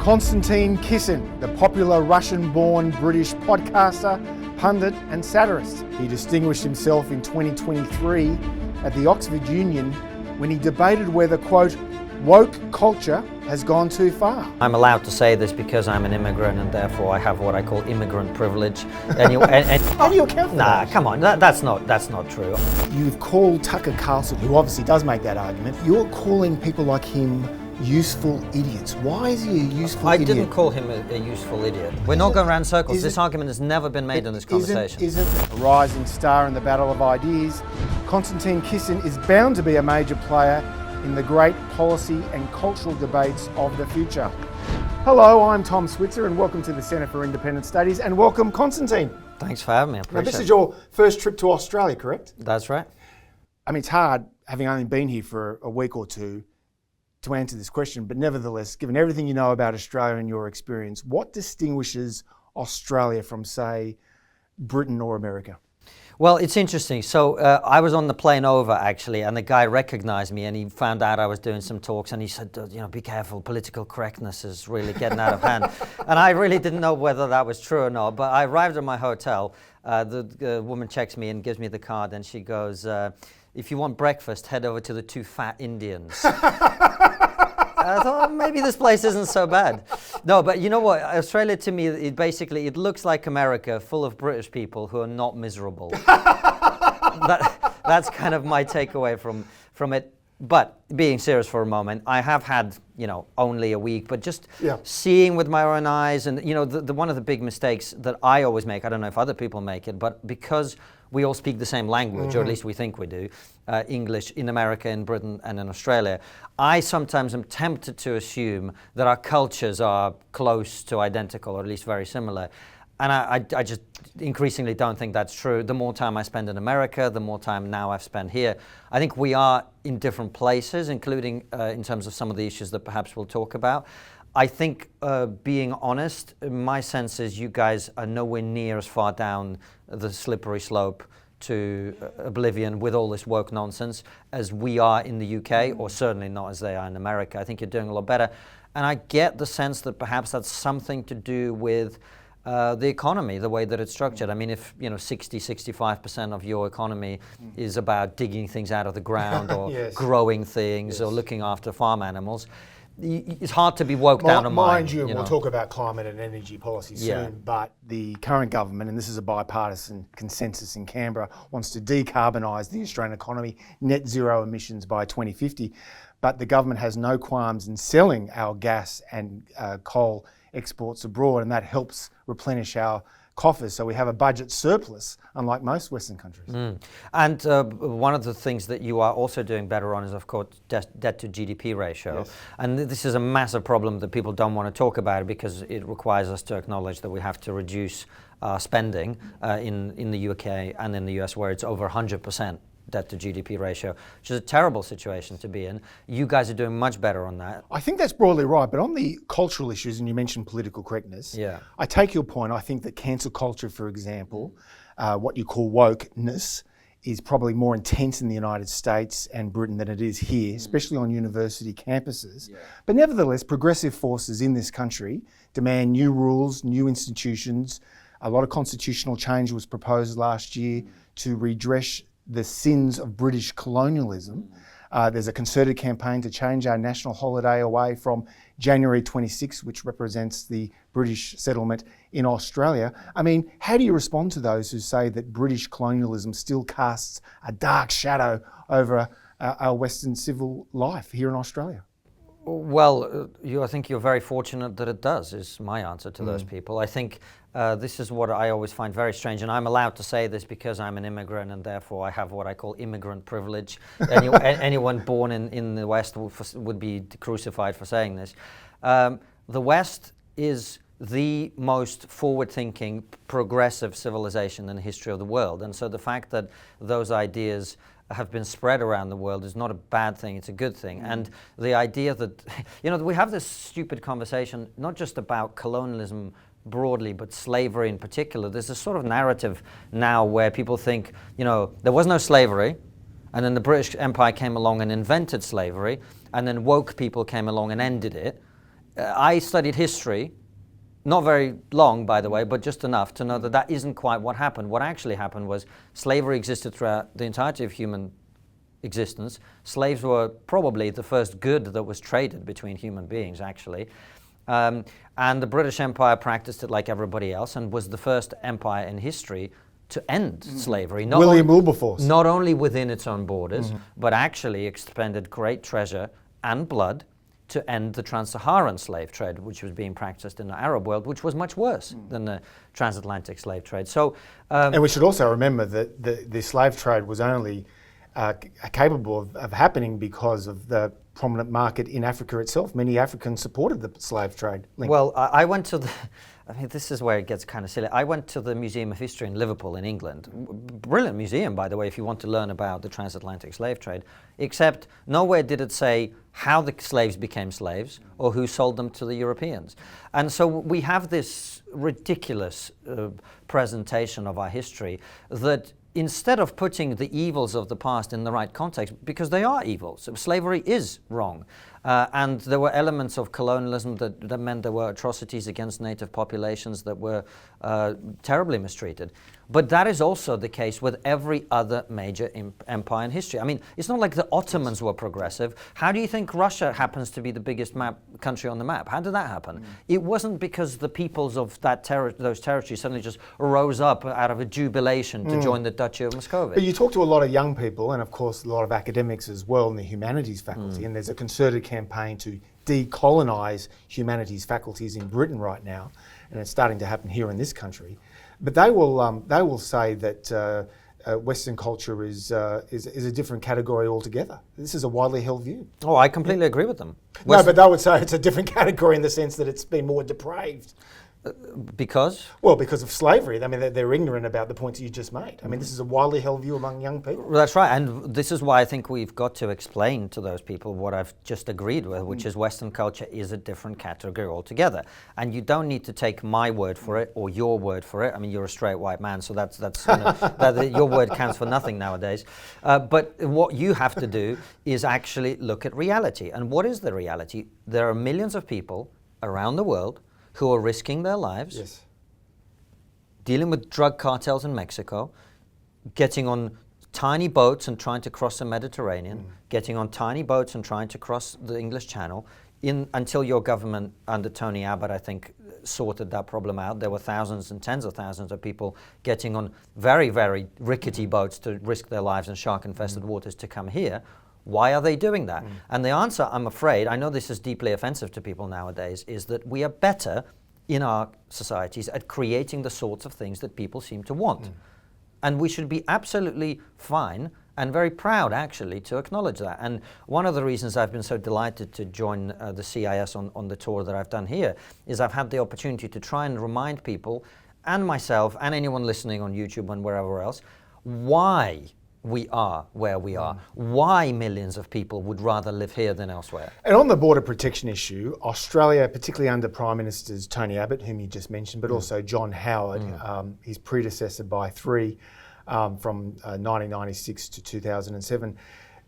Konstantin Kisin, the popular Russian-born British podcaster, pundit and satirist. He distinguished himself in 2023 at the Oxford Union when he debated whether, quote, woke culture has gone too far. I'm allowed to say this because I'm an immigrant and therefore I have what I call immigrant privilege. How do you account for that? Nah, come on, that's not true. You've called Tucker Carlson, who obviously does make that argument, you're calling people like him useful idiots. Why is he a useful idiot? I didn't call him a useful idiot. We're not going around circles. This argument has never been made in this conversation. Isn't a rising star in the battle of ideas, Konstantin Kisin is bound to be a major player in the great policy and cultural debates of the future. Hello, I'm Tom Switzer and welcome to the Centre for Independent Studies, and welcome Konstantin. Thanks for having me, I appreciate it. Now this is your first trip to Australia, correct? That's right. I mean, it's hard, having only been here for a week or two, to answer this question, but nevertheless, given everything you know about Australia and your experience, what distinguishes Australia from, say, Britain or America? Well, it's interesting. So I was on the plane over, actually, and the guy recognized me and he found out I was doing some talks and he said, be careful, political correctness is really getting out of hand. And I really didn't know whether that was true or not, but I arrived at my hotel. The woman checks me and gives me the card and she goes, if you want breakfast, head over to the Two Fat Indians. I thought maybe this place isn't so bad. No, but you know what? Australia to me, it looks like America, full of British people who are not miserable. That's kind of my takeaway from it. But being serious for a moment, I have had, only a week, but just seeing with my own eyes, and one of the big mistakes that I always make, I don't know if other people make it, but because we all speak the same language, or at least we think we do, English in America, in Britain, and in Australia, I sometimes am tempted to assume that our cultures are close to identical, or at least very similar. And I just increasingly don't think that's true. The more time I spend in America, the more time now I've spent here. I think we are in different places, including in terms of some of the issues that perhaps we'll talk about. I think, being honest, my sense is you guys are nowhere near as far down the slippery slope to oblivion with all this woke nonsense as we are in the UK, or certainly not as they are in America. I think you're doing a lot better. And I get the sense that perhaps that's something to do with the economy, the way that it's structured. I mean, if 65% of your economy is about digging things out of the ground or growing things or looking after farm animals, it's hard to be woke down to mind you, we'll talk about climate and energy policy soon, but the current government, and this is a bipartisan consensus in Canberra, wants to decarbonise the Australian economy, net zero emissions by 2050, but the government has no qualms in selling our gas and coal exports abroad, and that helps replenish our coffers, so we have a budget surplus, unlike most Western countries. And one of the things that you are also doing better on is, of course, debt to GDP ratio. Yes. And this is a massive problem that people don't want to talk about because it requires us to acknowledge that we have to reduce spending in the UK and in the US, where it's over 100%. Debt to GDP ratio, which is a terrible situation to be in. You guys are doing much better on that. I think that's broadly right, but on the cultural issues, and you mentioned political correctness, I take your point. I think that cancel culture, for example, what you call wokeness, is probably more intense in the United States and Britain than it is here, especially on university campuses. But nevertheless, progressive forces in this country demand new rules, new institutions. A lot of constitutional change was proposed last year to redress the sins of British colonialism. There's a concerted campaign to change our national holiday away from January 26, which represents the British settlement in Australia. I mean, how do you respond to those who say that British colonialism still casts a dark shadow over our Western civil life here in Australia? Well, I think you're very fortunate that it does, is my answer to those people. I think this is what I always find very strange, and I'm allowed to say this because I'm an immigrant and therefore I have what I call immigrant privilege. Anyone born in the West would be crucified for saying this. The West is the most forward-thinking, progressive civilization in the history of the world, and so the fact that those ideas have been spread around the world is not a bad thing, it's a good thing. And the idea that, we have this stupid conversation, not just about colonialism broadly, but slavery in particular. There's a sort of narrative now where people think, there was no slavery, and then the British Empire came along and invented slavery, and then woke people came along and ended it. I studied history, not very long, by the way, but just enough to know that that isn't quite what happened. What actually happened was slavery existed throughout the entirety of human existence. Slaves were probably the first good that was traded between human beings, actually. And the British Empire practiced it like everybody else and was the first empire in history to end slavery. William Wilberforce. Not only within its own borders, but actually expended great treasure and blood to end the trans-Saharan slave trade, which was being practiced in the Arab world, which was much worse than the transatlantic slave trade. So, and we should also remember that the slave trade was only capable of happening because of the prominent market in Africa itself. Many Africans supported the slave trade link. Well, I went to the, I mean, this is where it gets kind of silly. I went to the Museum of History in Liverpool in England. Brilliant museum, by the way, if you want to learn about the transatlantic slave trade, except nowhere did it say how the slaves became slaves or who sold them to the Europeans. And so we have this ridiculous presentation of our history that instead of putting the evils of the past in the right context, because they are evils, slavery is wrong. And there were elements of colonialism that meant there were atrocities against native populations that were terribly mistreated. But that is also the case with every other major empire in history. I mean, it's not like the Ottomans were progressive. How do you think Russia happens to be the biggest country on the map? How did that happen? It wasn't because the peoples of those territories suddenly just rose up out of a jubilation to join the Duchy of Muscovy. But you talk to a lot of young people, and of course a lot of academics as well in the humanities faculty, and there's a concerted campaign to decolonise humanities faculties in Britain right now, and it's starting to happen here in this country. But they will say that Western culture is a different category altogether. This is a widely held view. Oh, I completely agree with them. No, but they would say it's a different category in the sense that it's been more depraved. Because? Well, because of slavery. I mean, they're ignorant about the points you just made. I mean, this is a widely held view among young people. Well, that's right, and this is why I think we've got to explain to those people what I've just agreed with, which is Western culture is a different category altogether. And you don't need to take my word for it or your word for it. I mean, you're a straight white man, so that's you know, your word counts for nothing nowadays. But what you have to do is actually look at reality. And what is the reality? There are millions of people around the world who are risking their lives, dealing with drug cartels in Mexico, getting on tiny boats and trying to cross the Mediterranean, getting on tiny boats and trying to cross the English Channel, until your government under Tony Abbott, I think, sorted that problem out. There were thousands and tens of thousands of people getting on very, very rickety boats to risk their lives in shark-infested waters to come here. Why are they doing that? And the answer, I'm afraid, I know this is deeply offensive to people nowadays, is that we are better in our societies at creating the sorts of things that people seem to want. And we should be absolutely fine and very proud, actually, to acknowledge that. And one of the reasons I've been so delighted to join the CIS on the tour that I've done here is I've had the opportunity to try and remind people, and myself, and anyone listening on YouTube and wherever else, why we are where we are, why millions of people would rather live here than elsewhere. And on the border protection issue, Australia, particularly under Prime Ministers Tony Abbott, whom you just mentioned, but also John Howard, his predecessor by three, from 1996 to 2007,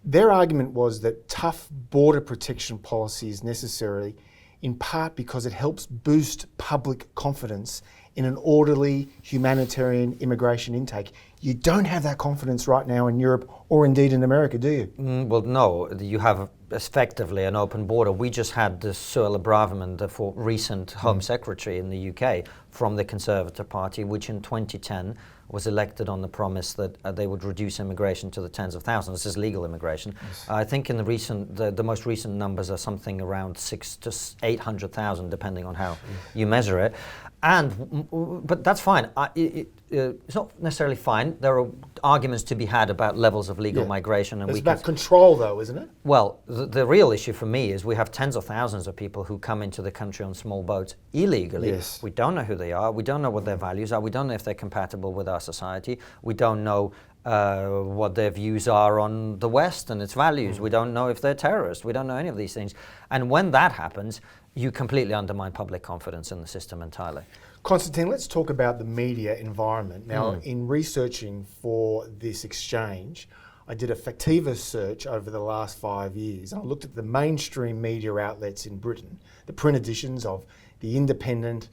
their argument was that tough border protection policy is necessary in part because it helps boost public confidence in an orderly humanitarian immigration intake. You don't have that confidence right now in Europe or indeed in America, do you? Well, no. You have effectively an open border. We just had the Suella Braverman, the recent Home Secretary in the UK from the Conservative Party, which in 2010 was elected on the promise that they would reduce immigration to the tens of thousands. This is legal immigration. Yes. I think in the most recent numbers are something around 600,000 to 800,000, depending on how you measure it. But that's fine. It's not necessarily fine. There are arguments to be had about levels of legal migration. And it's about control, though, isn't it? Well, the real issue for me is we have tens of thousands of people who come into the country on small boats illegally. Yes. We don't know who they are. We don't know what their values are. We don't know if they're compatible with our society. We don't know what their views are on the West and its values. We don't know if they're terrorists. We don't know any of these things. And when that happens, you completely undermine public confidence in the system entirely. Konstantin, let's talk about the media environment. Now, in researching for this exchange, I did a Factiva search over the last 5 years, and I looked at the mainstream media outlets in Britain, the print editions of The Independent,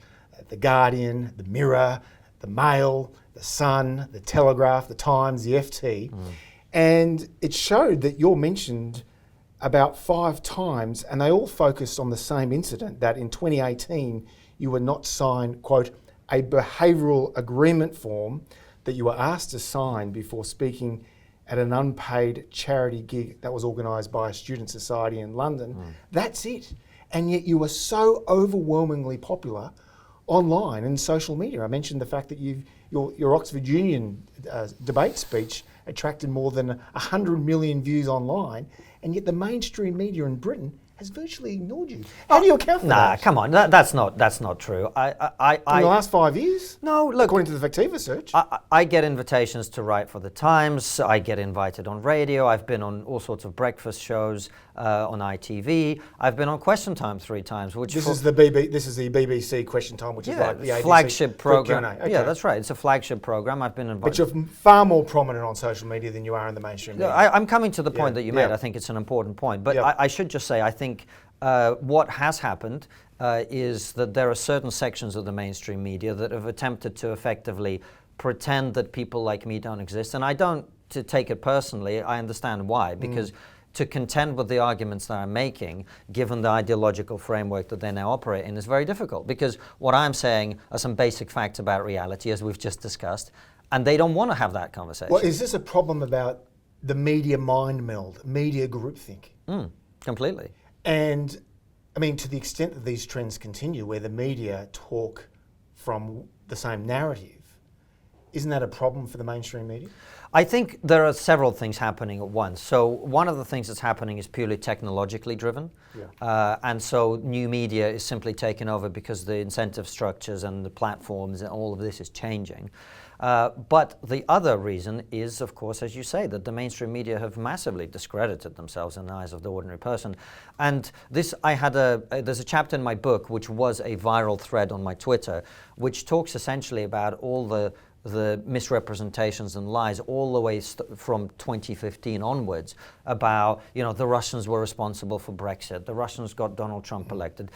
The Guardian, The Mirror, The Mail, The Sun, The Telegraph, The Times, The FT, and it showed that you're mentioned about 5 times, and they all focused on the same incident, that in 2018 you were not signed, quote, a behavioural agreement form that you were asked to sign before speaking at an unpaid charity gig that was organised by a student society in London. That's it. And yet you were so overwhelmingly popular online and social media. I mentioned the fact that your Oxford Union debate speech attracted more than 100 million views online, and yet the mainstream media in Britain has virtually ignored you. How do you account for that? Come on, that's not true. In the last 5 years? No, look. According to the Factiva search. I get invitations to write for the Times. I get invited on radio. I've been on all sorts of breakfast shows on ITV. I've been on Question Time 3 times. This is the BBC Question Time, which is like the ABC flagship program. Okay. Yeah, that's right. It's a flagship program. I've been invited. But you're far more prominent on social media than you are in the mainstream media. I'm coming to the point that you made. I think it's an important point. But I should just say, I think what has happened is that there are certain sections of the mainstream media that have attempted to effectively pretend that people like me don't exist. And I don't, to take it personally, I understand why. Because to contend with the arguments that I'm making, given the ideological framework that they now operate in, is very difficult. Because what I'm saying are some basic facts about reality, as we've just discussed, and they don't want to have that conversation. Well, is this a problem about the media mind meld, media groupthink? Completely. And I mean, to the extent that these trends continue, where the media talk from the same narrative, isn't that a problem for the mainstream media? I think there are several things happening at once. So one of the things that's happening is purely technologically driven. And so new media is simply taken over because the incentive structures and the platforms and all of this is changing. But the other reason is, of course, as you say, that the mainstream media have massively discredited themselves in the eyes of the ordinary person. And this, there's a chapter in my book, which was a viral thread on my Twitter, which talks essentially about all the misrepresentations and lies all the way from 2015 onwards about, the Russians were responsible for Brexit, the Russians got Donald Trump elected.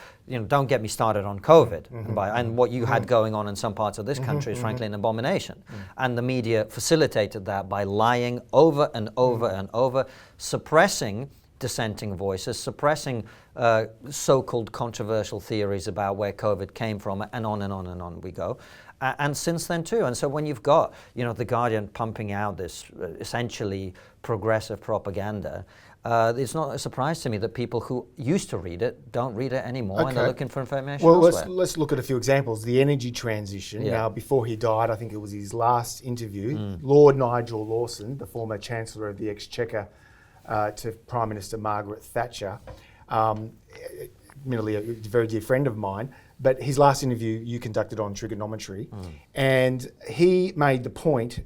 Don't get me started on COVID. And what you had going on in some parts of this country is frankly an abomination. And the media facilitated that by lying over and over and over, suppressing dissenting voices, suppressing so-called controversial theories about where COVID came from, and on and on and on we go. And since then too. And so when you've got, The Guardian pumping out this essentially progressive propaganda, it's not a surprise to me that people who used to read it don't read it anymore, and they're looking for information elsewhere. Let's look at a few examples. The energy transition. Now, before he died, I think it was his last interview, Lord Nigel Lawson, the former Chancellor of the Exchequer, to Prime Minister Margaret Thatcher, admittedly a very dear friend of mine, but his last interview you conducted on trigonometry, and he made the point,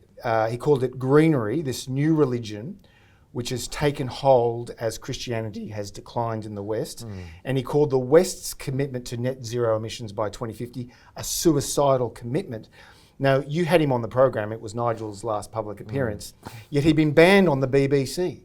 he called it greenery, this new religion which has taken hold as Christianity has declined in the West, and he called the West's commitment to net zero emissions by 2050 a suicidal commitment. Now, you had him on the program, it was Nigel's last public appearance, yet he'd been banned on the BBC.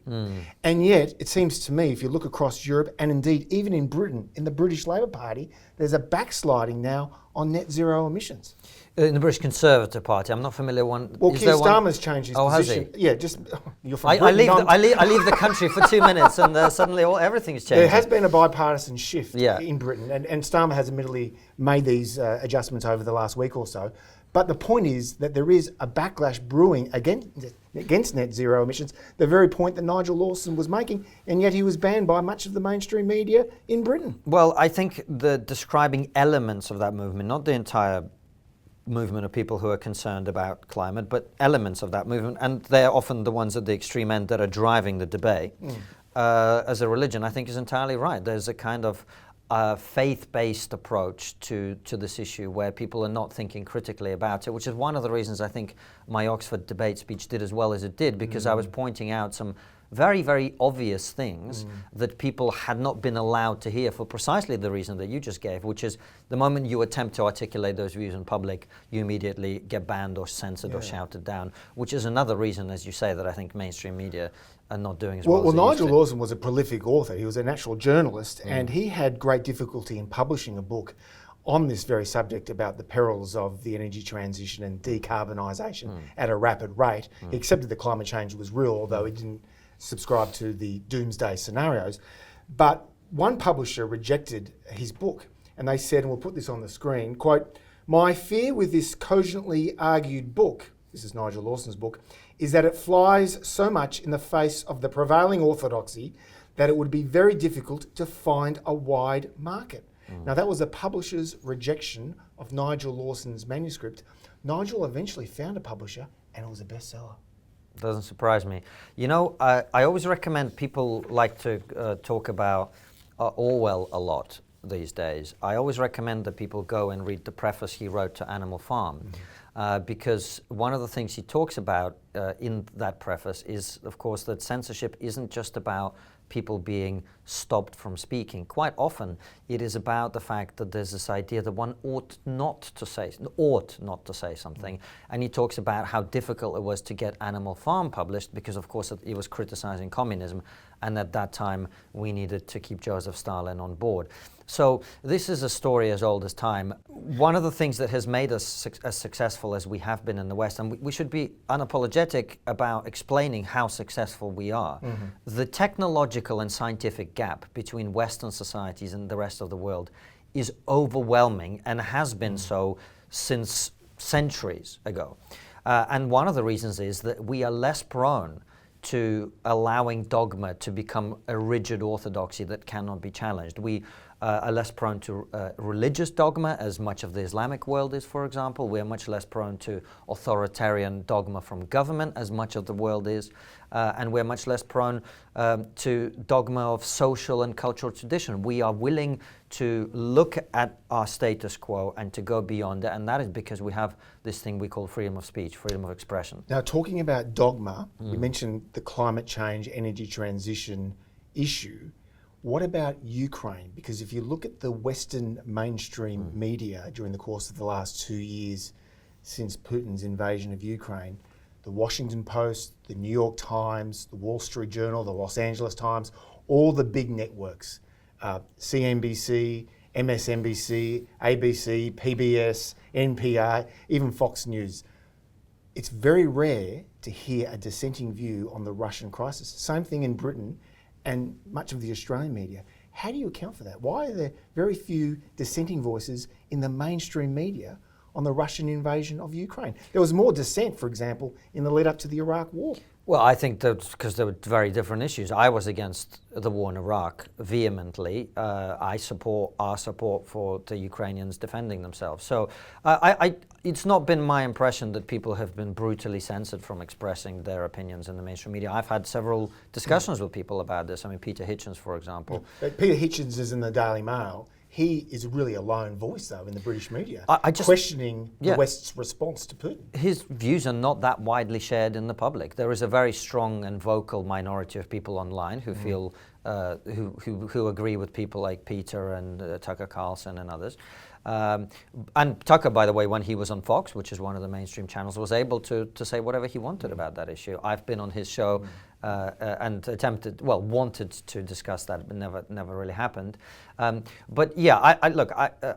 And yet, it seems to me, if you look across Europe, and indeed even in Britain, in the British Labour Party, there's a backsliding now on net zero emissions. In the British Conservative Party, I'm not familiar one. Well, Keir Starmer's changed his position. Has he? Yeah, just, you're from Britain. I leave the country for 2 minutes and suddenly everything's changed. There has been a bipartisan shift in Britain, and Starmer has admittedly made these adjustments over the last week or so. But the point is that there is a backlash brewing against net zero emissions, the very point that Nigel Lawson was making, and yet he was banned by much of the mainstream media in Britain. Well, I think the describing elements of that movement, not the entire movement of people who are concerned about climate, but elements of that movement, and they're often the ones at the extreme end that are driving the debate, as a religion, I think is entirely right. There's a kind of faith-based approach to this issue where people are not thinking critically about it, which is one of the reasons I think my Oxford debate speech did as well as it did, because I was pointing out some very, very obvious things that people had not been allowed to hear for precisely the reason that you just gave, which is the moment you attempt to articulate those views in public, you immediately get banned or censored or shouted down, which is another reason, as you say, that I think mainstream media are not doing as well. Well, Nigel Lawson was a prolific author. He was a natural journalist, and he had great difficulty in publishing a book on this very subject about the perils of the energy transition and decarbonisation at a rapid rate. He accepted that climate change was real, although he didn't subscribe to the doomsday scenarios. But one publisher rejected his book, and they said, and we'll put this on the screen, quote, "My fear with this cogently argued book," this is Nigel Lawson's book, "is that it flies so much in the face of the prevailing orthodoxy that it would be very difficult to find a wide market." Now, that was the publisher's rejection of Nigel Lawson's manuscript. Nigel eventually found a publisher, and it was a bestseller. Doesn't surprise me. You know, I always recommend people like to talk about Orwell a lot these days. I always recommend that people go and read the preface he wrote to Animal Farm, because one of the things he talks about in that preface is, of course, that censorship isn't just about people being stopped from speaking. Quite often, it is about the fact that there's this idea that one ought not to say something. And he talks about how difficult it was to get Animal Farm published because, of course, it was criticizing communism. And at that time, we needed to keep Joseph Stalin on board. So this is a story as old as time. One of the things that has made us as successful as we have been in the West, and we should be unapologetic about explaining how successful we are. The technological and scientific gap between Western societies and the rest of the world is overwhelming and has been so since centuries ago. And one of the reasons is that we are less prone to allowing dogma to become a rigid orthodoxy that cannot be challenged. We are less prone to religious dogma, as much of the Islamic world is, for example. We are much less prone to authoritarian dogma from government, as much of the world is. And we're much less prone to dogma of social and cultural tradition. We are willing to look at our status quo and to go beyond it, and that is because we have this thing we call freedom of speech, freedom of expression. Now, talking about dogma, you mentioned the climate change, energy transition issue. What about Ukraine? Because if you look at the Western mainstream media during the course of the last 2 years since Putin's invasion of Ukraine, the Washington Post, the New York Times, the Wall Street Journal, the Los Angeles Times, all the big networks, CNBC, MSNBC, ABC, PBS, NPR, even Fox News. It's very rare to hear a dissenting view on the Russian crisis. Same thing in Britain and much of the Australian media. How do you account for that? Why are there very few dissenting voices in the mainstream media on the Russian invasion of Ukraine? There was more dissent, for example, in the lead up to the Iraq war. Well, I think that's because there were very different issues. I was against the war in Iraq vehemently. I support our support for the Ukrainians defending themselves. So it's not been my impression that people have been brutally censored from expressing their opinions in the mainstream media. I've had several discussions with people about this. I mean, Peter Hitchens, for example. Peter Hitchens is in the Daily Mail. He is really a lone voice, though, in the British media, questioning the West's response to Putin. His views are not that widely shared in the public. There is a very strong and vocal minority of people online who feel, who agree with people like Peter and Tucker Carlson and others. And Tucker, by the way, when he was on Fox, which is one of the mainstream channels, was able to say whatever he wanted about that issue. I've been on his show and wanted to discuss that, but never really happened. But yeah,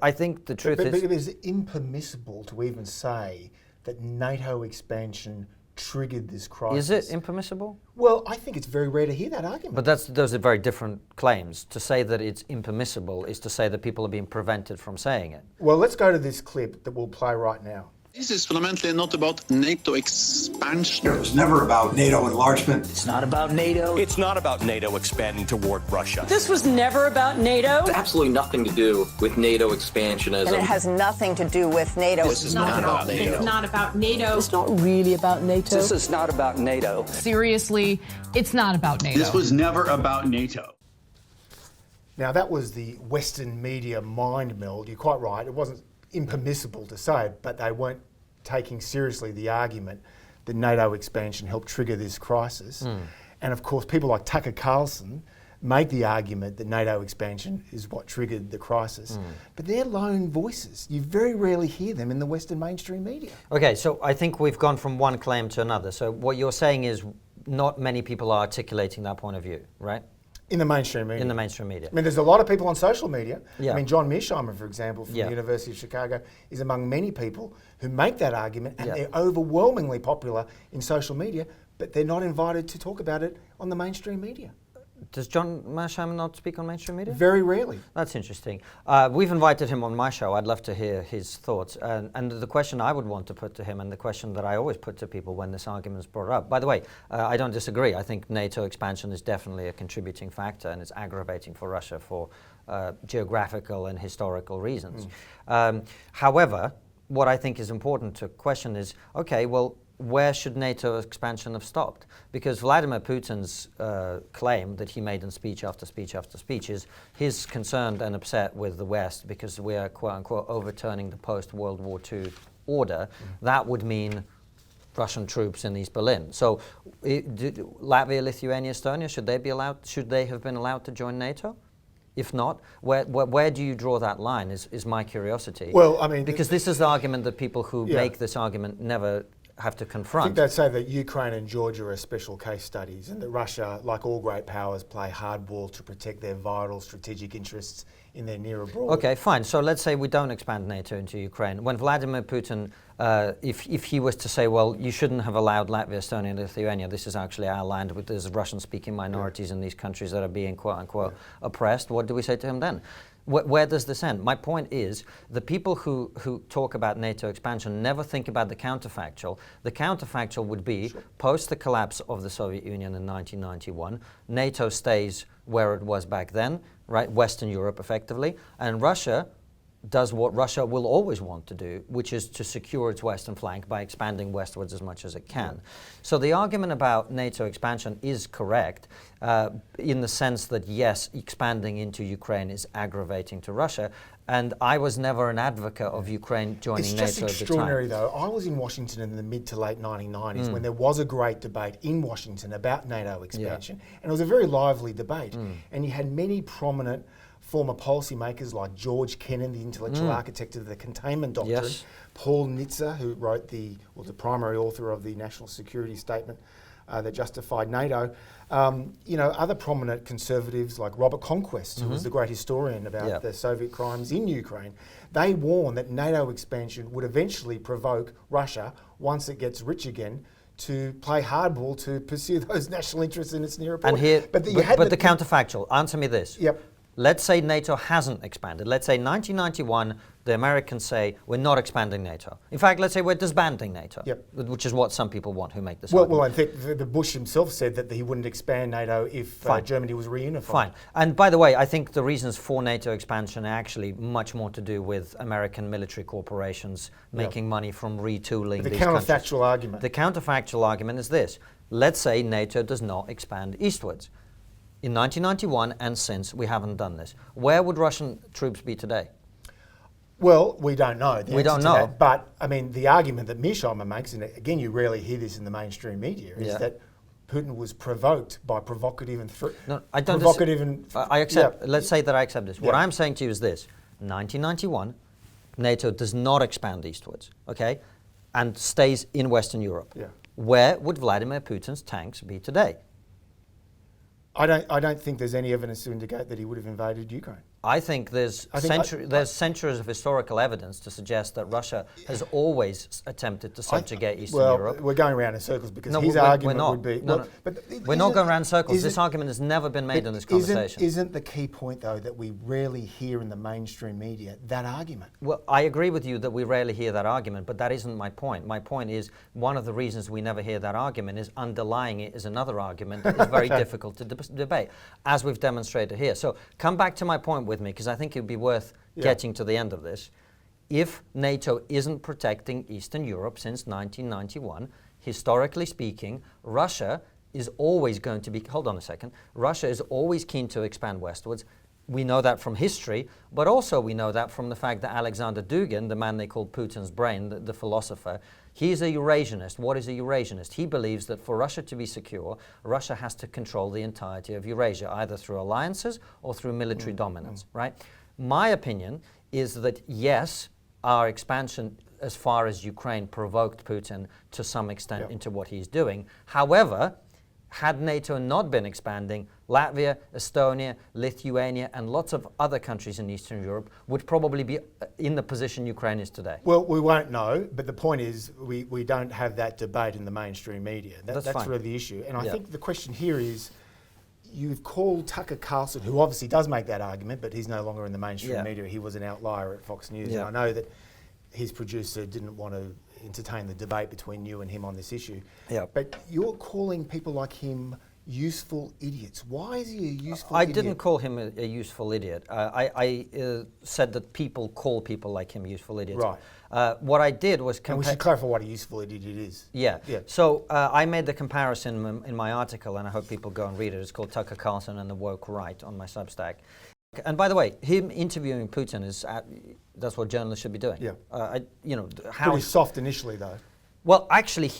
I think the truth is... But it is impermissible to even say that NATO expansion triggered this crisis. Is it impermissible? Well, I think it's very rare to hear that argument. But those are very different claims. To say that it's impermissible is to say that people are being prevented from saying it. Well, let's go to this clip that we'll play right now. This is fundamentally not about NATO expansion. It was never about NATO enlargement. It's not about NATO. It's not about NATO expanding toward Russia. This was never about NATO. It's absolutely nothing to do with NATO expansionism. And it has nothing to do with NATO. This is not about NATO. It's not about NATO. It's not really about NATO. This is not about NATO. Seriously, it's not about NATO. This was never about NATO. Now, that was the Western media mind meld. You're quite right. It wasn't impermissible to say it, but they weren't taking seriously the argument that NATO expansion helped trigger this crisis. And of course, people like Tucker Carlson make the argument that NATO expansion is what triggered the crisis. But they're lone voices. You very rarely hear them in the Western mainstream media. Okay, so I think we've gone from one claim to another. So what you're saying is not many people are articulating that point of view, right? In the mainstream media. In the mainstream media. I mean, there's a lot of people on social media. Yeah. I mean, John Mearsheimer, for example, from the University of Chicago, is among many people who make that argument, and they're overwhelmingly popular in social media, but they're not invited to talk about it on the mainstream media. Does John Mearsheimer not speak on mainstream media? Very rarely. That's interesting. We've invited him on my show. I'd love to hear his thoughts. And the question I would want to put to him, and the question that I always put to people when this argument is brought up, by the way, I don't disagree. I think NATO expansion is definitely a contributing factor, and it's aggravating for Russia for geographical and historical reasons. However, what I think is important to question is, okay, well, where should NATO expansion have stopped? Because Vladimir Putin's claim that he made in speech after speech after speech is he's concerned and upset with the West because we are, quote unquote, overturning the post-World War II order. That would mean Russian troops in East Berlin. So Latvia, Lithuania, Estonia, should they have been allowed to join NATO? If not, where do you draw that line is my curiosity. Well, I mean, because this is the argument that people who make this argument never have to confront. I think they'd say that Ukraine and Georgia are special case studies, and that Russia, like all great powers, play hardball to protect their vital strategic interests in their near abroad. Okay, fine. So let's say we don't expand NATO into Ukraine. When Vladimir Putin, if he was to say, well, you shouldn't have allowed Latvia, Estonia, and Lithuania, this is actually our land, there's Russian-speaking minorities in these countries that are being, quote-unquote, oppressed, what do we say to him then? Where does this end? My point is, the people who talk about NATO expansion never think about the counterfactual. The counterfactual would be, post the collapse of the Soviet Union in 1991, NATO stays where it was back then, right? Western Europe, effectively, and Russia does what Russia will always want to do, which is to secure its western flank by expanding westwards as much as it can. So the argument about NATO expansion is correct in the sense that, yes, expanding into Ukraine is aggravating to Russia, and I was never an advocate of Ukraine joining NATO at the time. It's just extraordinary, though. I was in Washington in the mid to late 1990s when there was a great debate in Washington about NATO expansion, and it was a very lively debate, and you had many prominent former policymakers like George Kennan, the intellectual architect of the containment doctrine, Paul Nitze, who wrote the primary author of the National Security Statement that justified NATO. Other prominent conservatives like Robert Conquest, who was the great historian about the Soviet crimes in Ukraine. They warned that NATO expansion would eventually provoke Russia, once it gets rich again, to play hardball to pursue those national interests in its near abroad. And here, but the counterfactual, answer me this. Yep. Let's say NATO hasn't expanded. Let's say 1991, the Americans say, we're not expanding NATO. In fact, let's say we're disbanding NATO, which is what some people want who make this argument. Well, I think the Bush himself said that he wouldn't expand NATO if Germany was reunified. Fine. And by the way, I think the reasons for NATO expansion are actually much more to do with American military corporations making money from retooling these countries. The counterfactual argument. The counterfactual argument is this. Let's say NATO does not expand eastwards. In 1991 and since, we haven't done this. Where would Russian troops be today? Well, we don't know. We don't know. But, I mean, the argument that Mearsheimer makes, and again, you rarely hear this in the mainstream media, is that Putin was provoked by provocative and I accept. Let's say that I accept this. What I'm saying to you is this. 1991, NATO does not expand eastwards, okay, and stays in Western Europe. Where would Vladimir Putin's tanks be today? I don't think there's any evidence to indicate that he would have invaded Ukraine. I think there's centuries of historical evidence to suggest that Russia has always attempted to subjugate Eastern Europe. We're going around in circles because his argument would be... We're not going around in circles. This argument has never been made in this conversation. Isn't the key point, though, that we rarely hear in the mainstream media that argument? Well, I agree with you that we rarely hear that argument, but that isn't my point. My point is one of the reasons we never hear that argument is underlying it is another argument that is very difficult to debate, as we've demonstrated here. So come back to my point with me, because I think it would be worth getting to the end of this. If NATO isn't protecting Eastern Europe since 1991, historically speaking, Russia is always going to be, hold on a second, Russia is always keen to expand westwards We know that from history, but also we know that from the fact that Alexander Dugin, the man they call Putin's brain, the philosopher, he's a Eurasianist. What is a Eurasianist? He believes that for Russia to be secure, Russia has to control the entirety of Eurasia, either through alliances or through military dominance, right? My opinion is that yes, our expansion as far as Ukraine provoked Putin to some extent into what he's doing. However, had NATO not been expanding, Latvia, Estonia, Lithuania, and lots of other countries in Eastern Europe would probably be in the position Ukraine is today. Well, we won't know, but the point is we don't have that debate in the mainstream media. That's really the issue. And I think the question here is, you've called Tucker Carlson, who obviously does make that argument, but he's no longer in the mainstream media. He was an outlier at Fox News. And I know that his producer didn't want to entertain the debate between you and him on this issue. But you're calling people like him useful idiots. Why is he a useful idiot? I didn't call him a useful idiot. I said that people call people like him useful idiots. Right. What I did was and we should clarify what a useful idiot is. So I made the comparison in my article, and I hope people go and read it. It's called Tucker Carlson and the Woke Right on my Substack. And by the way, him interviewing Putin is that's what journalists should be doing. Pretty soft initially, though. Well, actually,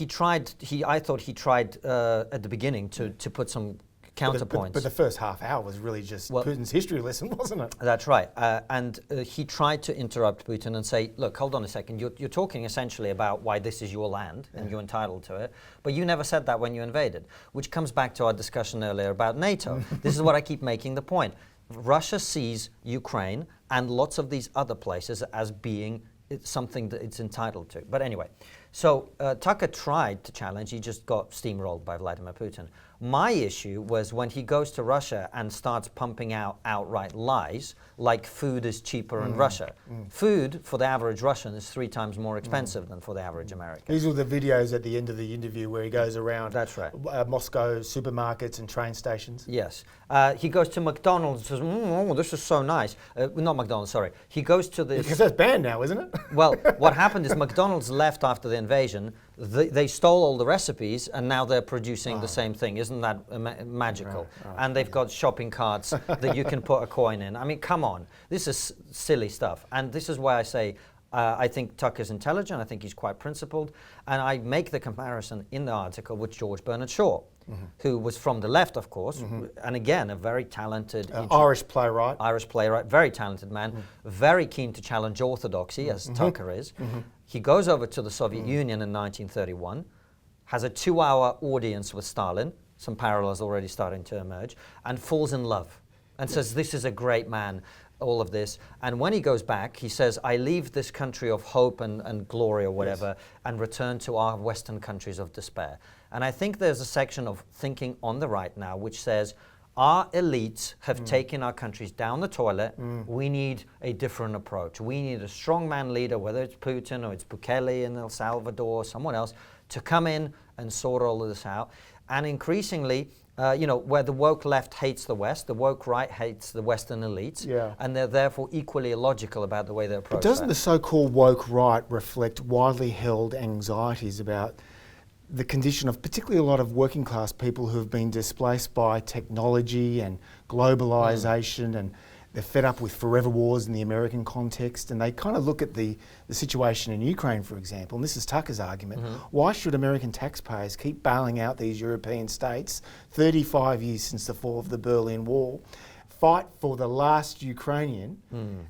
I thought he tried at the beginning to put some counterpoints. But the first half hour was really just Putin's history lesson, wasn't it? That's right. And he tried to interrupt Putin and say, look, hold on a second. You're talking essentially about why this is your land and you're entitled to it. But you never said that when you invaded, which comes back to our discussion earlier about NATO. This is what I keep making the point. Russia sees Ukraine and lots of these other places as being something that it's entitled to. But anyway, so Tucker tried to challenge, he just got steamrolled by Vladimir Putin. My issue was when he goes to Russia and starts pumping out outright lies, like food is cheaper in Russia. Food for the average Russian is 3 times more expensive than for the average American. These were the videos at the end of the interview where he goes around Moscow supermarkets and train stations. Yes. He goes to McDonald's and says, oh, this is so nice. Not McDonald's, sorry. He goes to the... Because that's banned now, isn't it? Well, what happened is McDonald's left after the invasion. They stole all the recipes and now they're producing the same thing. Isn't that magical? And they've got shopping carts that you can put a coin in. I mean, come on. This is silly stuff. And this is why I say I think Tucker's intelligent. I think he's quite principled. And I make the comparison in the article with George Bernard Shaw, who was from the left, of course, and again, a very talented... Irish playwright. Irish playwright, very talented man, very keen to challenge orthodoxy, as Tucker is. He goes over to the Soviet Union in 1931, has a 2-hour audience with Stalin, some parallels already starting to emerge, and falls in love and says, this is a great man, all of this. And when he goes back, he says, I leave this country of hope and glory or whatever and return to our Western countries of despair. And I think there's a section of thinking on the right now which says, our elites have taken our countries down the toilet. We need a different approach. We need a strongman leader, whether it's Putin or it's Bukele in El Salvador or someone else, to come in and sort all of this out. And increasingly, where the woke left hates the West, the woke right hates the Western elites, and they're therefore equally illogical about the way they approach But doesn't the so-called woke right reflect widely held anxieties about the condition of particularly a lot of working class people who have been displaced by technology and globalisation, and they're fed up with forever wars in the American context, and they kind of look at the situation in Ukraine, for example, and this is Tucker's argument. Why should American taxpayers keep bailing out these European states 35 years since the fall of the Berlin Wall, fight for the last Ukrainian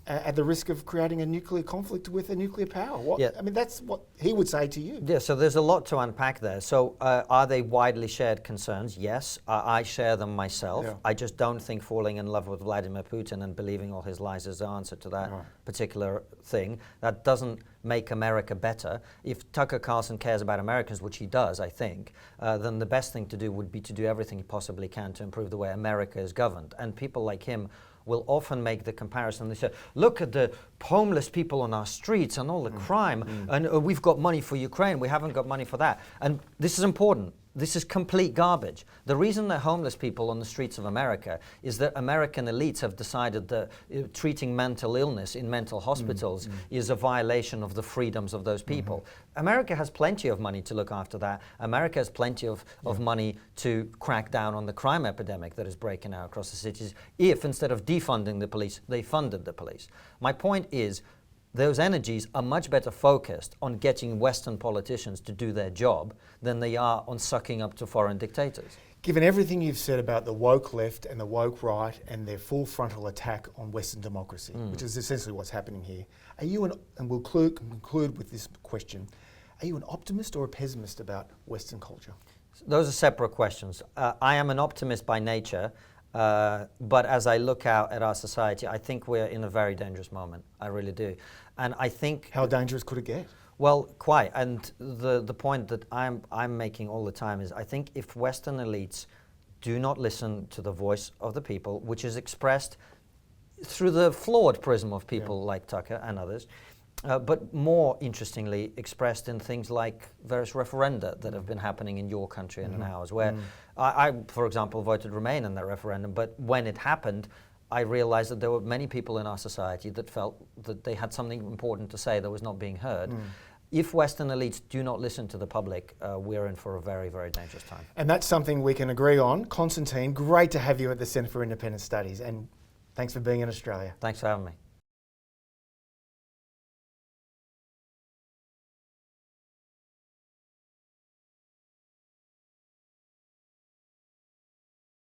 at the risk of creating a nuclear conflict with a nuclear power? I mean, that's what he would say to you. Yeah, so there's a lot to unpack there. So are they widely shared concerns? Yes, I share them myself. I just don't think falling in love with Vladimir Putin and believing all his lies is the answer to that particular thing. That doesn't make America better. If Tucker Carlson cares about Americans, which he does, I think, then the best thing to do would be to do everything he possibly can to improve the way America is governed. And people like him will often make the comparison. They say, look at the homeless people on our streets and all the crime, and we've got money for Ukraine, we haven't got money for that. And this is important. This is complete garbage. The reason there are homeless people on the streets of America is that American elites have decided that treating mental illness in mental hospitals is a violation of the freedoms of those people. America has plenty of money to look after that. America has plenty of money to crack down on the crime epidemic that is breaking out across the cities if, instead of defunding the police, they funded the police. My point is, those energies are much better focused on getting Western politicians to do their job than they are on sucking up to foreign dictators. Given everything you've said about the woke left and the woke right and their full frontal attack on Western democracy, which is essentially what's happening here, are you, and we'll conclude with this question, are you an optimist or a pessimist about Western culture? Those are separate questions. I am an optimist by nature. But as I look out at our society, I think we're in a very dangerous moment. I really do. And I think... How dangerous could it get? Well, quite. And the point that I'm making all the time is I think if Western elites do not listen to the voice of the people, which is expressed through the flawed prism of people like Tucker and others, but more interestingly expressed in things like various referenda that have been happening in your country and in ours, where I, for example, voted Remain in that referendum, but when it happened, I realized that there were many people in our society that felt that they had something important to say that was not being heard. If Western elites do not listen to the public, we're in for a very, very dangerous time. And that's something we can agree on. Konstantin, great to have you at the Centre for Independent Studies, and thanks for being in Australia. Thanks for having me.